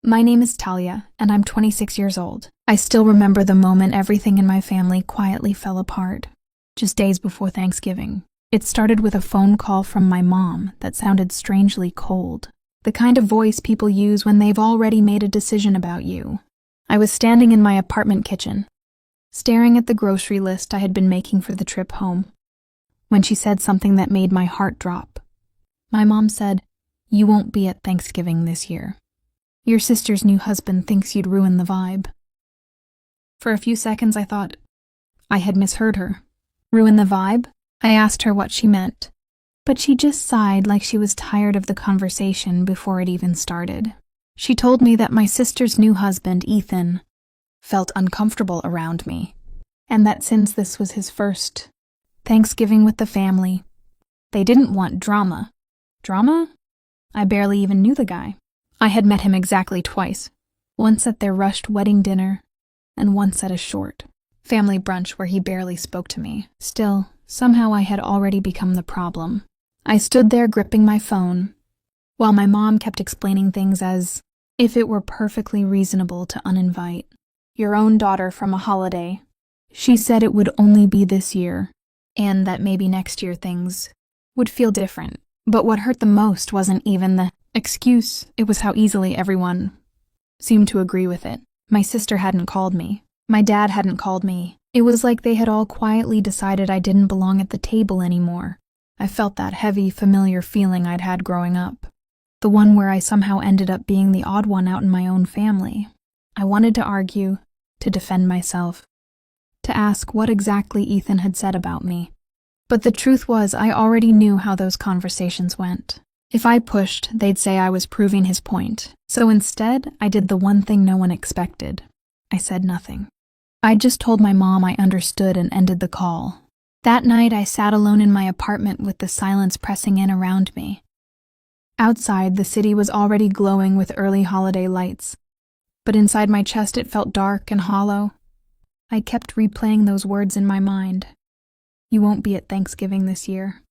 My name is Talia, and I'm 26 years old. I still remember the moment everything in my family quietly fell apart. Just days before Thanksgiving. It started with a phone call from my mom that sounded strangely cold. The kind of voice people use when they've already made a decision about you. I was standing in my apartment kitchen, staring at the grocery list I had been making for the trip home, when she said something that made my heart drop. My mom said, "You won't be at Thanksgiving this year. Your sister's new husband thinks you'd ruin the vibe." For a few seconds I thought I had misheard her. Ruin the vibe? I asked her what she meant, but she just sighed like she was tired of the conversation before it even started. She told me that my sister's new husband, Ethan, felt uncomfortable around me, and that since this was his first Thanksgiving with the family, they didn't want drama. Drama? I barely even knew the guy. I had met him exactly twice, once at their rushed wedding dinner, and once at a short family brunch where he barely spoke to me. Still, somehow I had already become the problem. I stood there gripping my phone, while my mom kept explaining things as if it were perfectly reasonable to uninvite your own daughter from a holiday. She said it would only be this year, and that maybe next year things would feel different. But what hurt the most wasn't even the excuse, it was how easily everyone seemed to agree with it. My sister hadn't called me. My dad hadn't called me. It was like they had all quietly decided I didn't belong at the table anymore. I felt that heavy, familiar feeling I'd had growing up. The one where I somehow ended up being the odd one out in my own family. I wanted to argue, to defend myself, to ask what exactly Ethan had said about me. But the truth was, I already knew how those conversations went. If I pushed, they'd say I was proving his point. So instead, I did the one thing no one expected. I said nothing. I just told my mom I understood and ended the call. That night, I sat alone in my apartment with the silence pressing in around me. Outside, the city was already glowing with early holiday lights, but inside my chest it felt dark and hollow. I kept replaying those words in my mind. You won't be at Thanksgiving this year.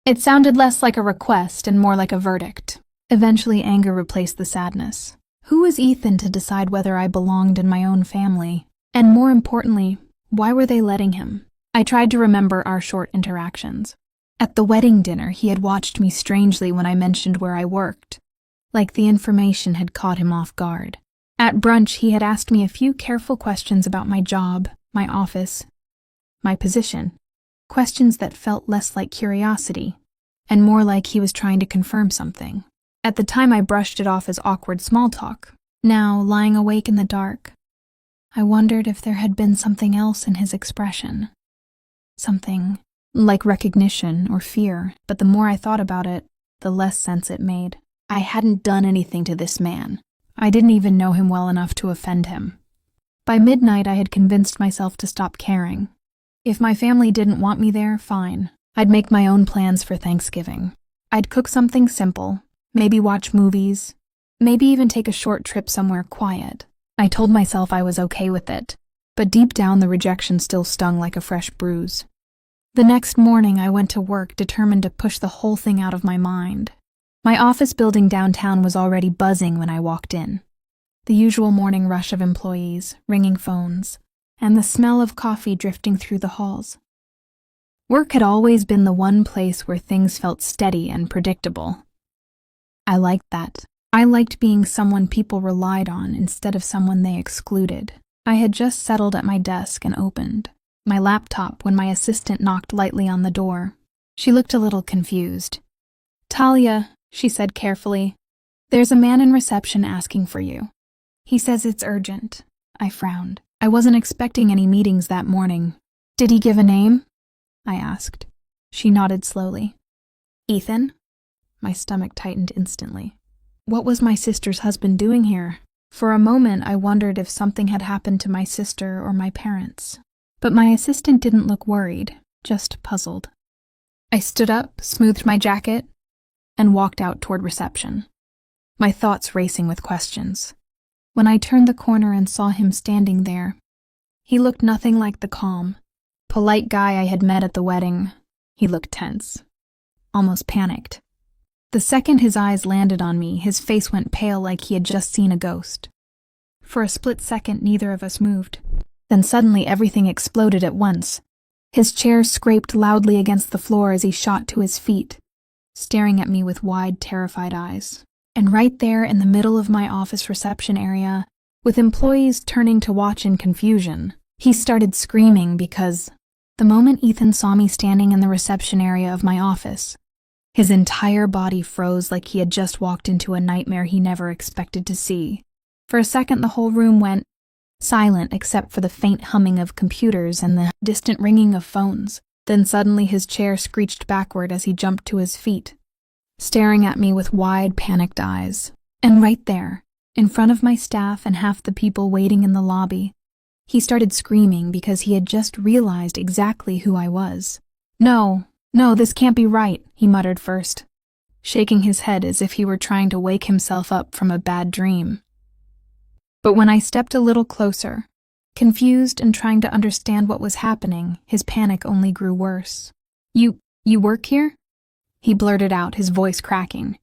It sounded less like a request and more like a verdict. Eventually, anger replaced the sadness. Who was Ethan to decide whether I belonged in my own family? And more importantly, why were they letting him? I tried to remember our short interactions. At the wedding dinner, he had watched me strangely when I mentioned where I worked, like the information had caught him off guard. At brunch, he had asked me a few careful questions about my job, my office, my position. Questions that felt less like curiosity, and more like he was trying to confirm something. At the time, I brushed it off as awkward small talk. Now, lying awake in the dark, I wondered if there had been something else in his expression. Something like recognition or fear, but the more I thought about it, the less sense it made. I hadn't done anything to this man. I didn't even know him well enough to offend him. By midnight, I had convinced myself to stop caring. If my family didn't want me there, fine. I'd make my own plans for Thanksgiving. I'd cook something simple, maybe watch movies, maybe even take a short trip somewhere quiet. I told myself I was okay with it, but deep down the rejection still stung like a fresh bruise. The next morning I went to work determined to push the whole thing out of my mind. My office building downtown was already buzzing when I walked in. The usual morning rush of employees, ringing phones, and the smell of coffee drifting through the halls. Work had always been the one place where things felt steady and predictable. I liked that. I liked being someone people relied on instead of someone they excluded. I had just settled at my desk and opened my laptop when my assistant knocked lightly on the door. She looked a little confused. "Talia," she said carefully, "there's a man in reception asking for you. He says it's urgent." I frowned. I wasn't expecting any meetings that morning. "Did he give a name?" I asked. She nodded slowly. "Ethan?" My stomach tightened instantly. What was my sister's husband doing here? For a moment, I wondered if something had happened to my sister or my parents. But my assistant didn't look worried, just puzzled. I stood up, smoothed my jacket, and walked out toward reception, my thoughts racing with questions. When I turned the corner and saw him standing there, he looked nothing like the calm, polite guy I had met at the wedding. He looked tense, almost panicked. The second his eyes landed on me, his face went pale like he had just seen a ghost. For a split second, neither of us moved. Then suddenly everything exploded at once. His chair scraped loudly against the floor as he shot to his feet, staring at me with wide, terrified eyes. And right there in the middle of my office reception area, with employees turning to watch in confusion, he started screaming because the moment Ethan saw me standing in the reception area of my office, his entire body froze like he had just walked into a nightmare he never expected to see. For a second, the whole room went silent except for the faint humming of computers and the distant ringing of phones. Then suddenly his chair screeched backward as he jumped to his feet, staring at me with wide, panicked eyes. And right there, in front of my staff and half the people waiting in the lobby, he started screaming because he had just realized exactly who I was. No, this can't be right, he muttered first, shaking his head as if he were trying to wake himself up from a bad dream. But when I stepped a little closer, confused and trying to understand what was happening, his panic only grew worse. You work here?" he blurted out, his voice cracking.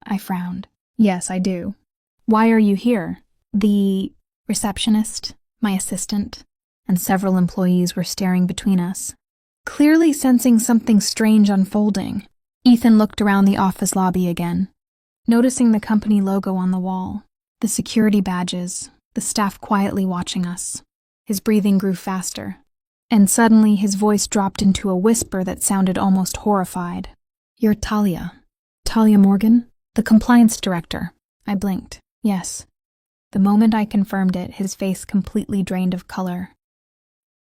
I frowned. "Yes, I do." "Why are you here?" The receptionist, my assistant, and several employees were staring between us, clearly sensing something strange unfolding. Ethan looked around the office lobby again, noticing the company logo on the wall, the security badges, the staff quietly watching us. His breathing grew faster, and suddenly his voice dropped into a whisper that sounded almost horrified. "You're Talia Morgan, the compliance director." I blinked. Yes. The moment I confirmed it, his face completely drained of color.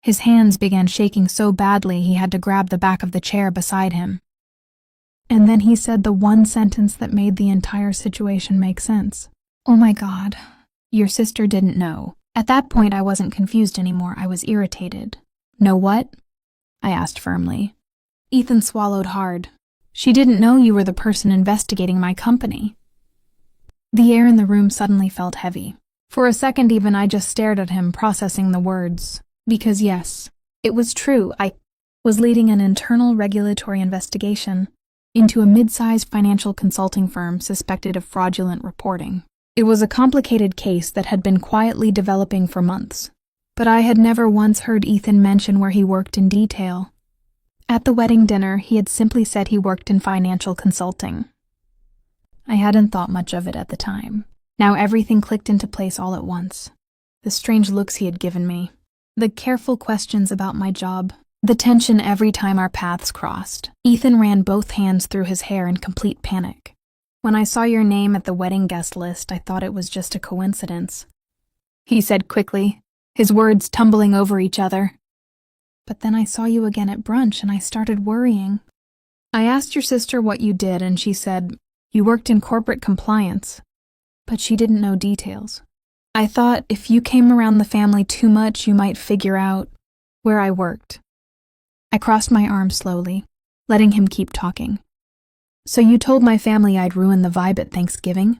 His hands began shaking so badly he had to grab the back of the chair beside him. And then he said the one sentence that made the entire situation make sense. "Oh my God, your sister didn't know." At that point, I wasn't confused anymore. I was irritated. "Know what?" I asked firmly. Ethan swallowed hard. "She didn't know you were the person investigating my company." The air in the room suddenly felt heavy. For a second even, I just stared at him, processing the words. Because yes, it was true. I was leading an internal regulatory investigation into a mid-sized financial consulting firm suspected of fraudulent reporting. It was a complicated case that had been quietly developing for months, but I had never once heard Ethan mention where he worked in detail. At the wedding dinner, he had simply said he worked in financial consulting. I hadn't thought much of it at the time. Now everything clicked into place all at once. The strange looks he had given me, the careful questions about my job, the tension every time our paths crossed. Ethan ran both hands through his hair in complete panic. "When I saw your name at the wedding guest list, I thought it was just a coincidence," he said quickly, his words tumbling over each other. "But then I saw you again at brunch and I started worrying. I asked your sister what you did and she said you worked in corporate compliance, but she didn't know details. I thought if you came around the family too much, you might figure out where I worked." I crossed my arms slowly, letting him keep talking. "So you told my family I'd ruined the vibe at Thanksgiving?"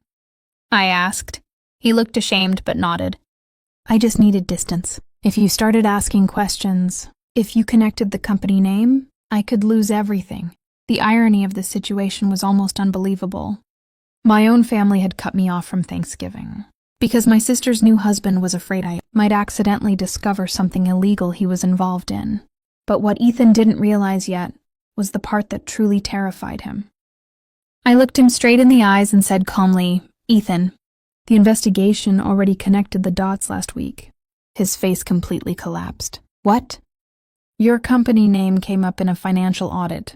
I asked. He looked ashamed but nodded. "I just needed distance. If you started asking questions, if you connected the company name, I could lose everything." The irony of the situation was almost unbelievable. My own family had cut me off from Thanksgiving, because my sister's new husband was afraid I might accidentally discover something illegal he was involved in. But what Ethan didn't realize yet was the part that truly terrified him. I looked him straight in the eyes and said calmly, "Ethan, the investigation already connected the dots last week." His face completely collapsed. "What?" "Your company name came up in a financial audit.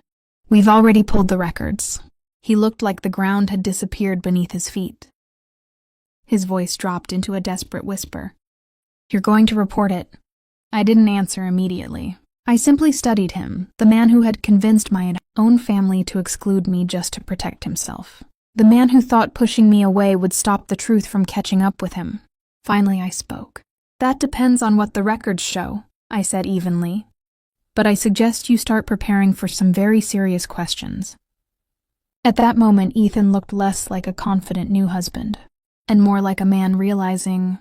We've already pulled the records." He looked like the ground had disappeared beneath his feet. His voice dropped into a desperate whisper. "You're going to report it." I didn't answer immediately. I simply studied him, the man who had convinced my own family to exclude me just to protect himself. The man who thought pushing me away would stop the truth from catching up with him. Finally, I spoke. "That depends on what the records show," I said evenly. "But I suggest you start preparing for some very serious questions." At that moment, Ethan looked less like a confident new husband, and more like a man realizing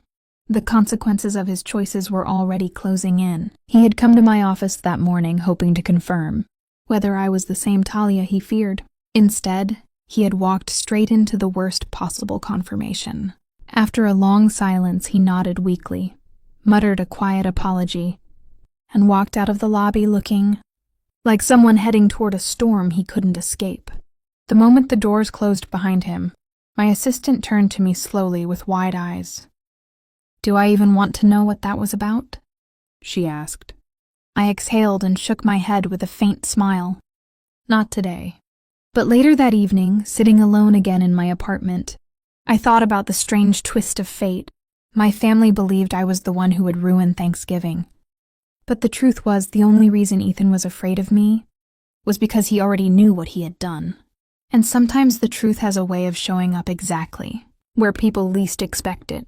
the consequences of his choices were already closing in. He had come to my office that morning hoping to confirm whether I was the same Talia he feared. Instead, He had walked straight into the worst possible confirmation. After a long silence, he nodded weakly, muttered a quiet apology, and walked out of the lobby looking like someone heading toward a storm he couldn't escape. The moment the doors closed behind him, my assistant turned to me slowly with wide eyes. "Do I even want to know what that was about?" she asked. I exhaled and shook my head with a faint smile. Not today. But later that evening, sitting alone again in my apartment, I thought about the strange twist of fate. My family believed I was the one who would ruin Thanksgiving. But the truth was, the only reason Ethan was afraid of me was because he already knew what he had done. And sometimes the truth has a way of showing up exactly where people least expect it.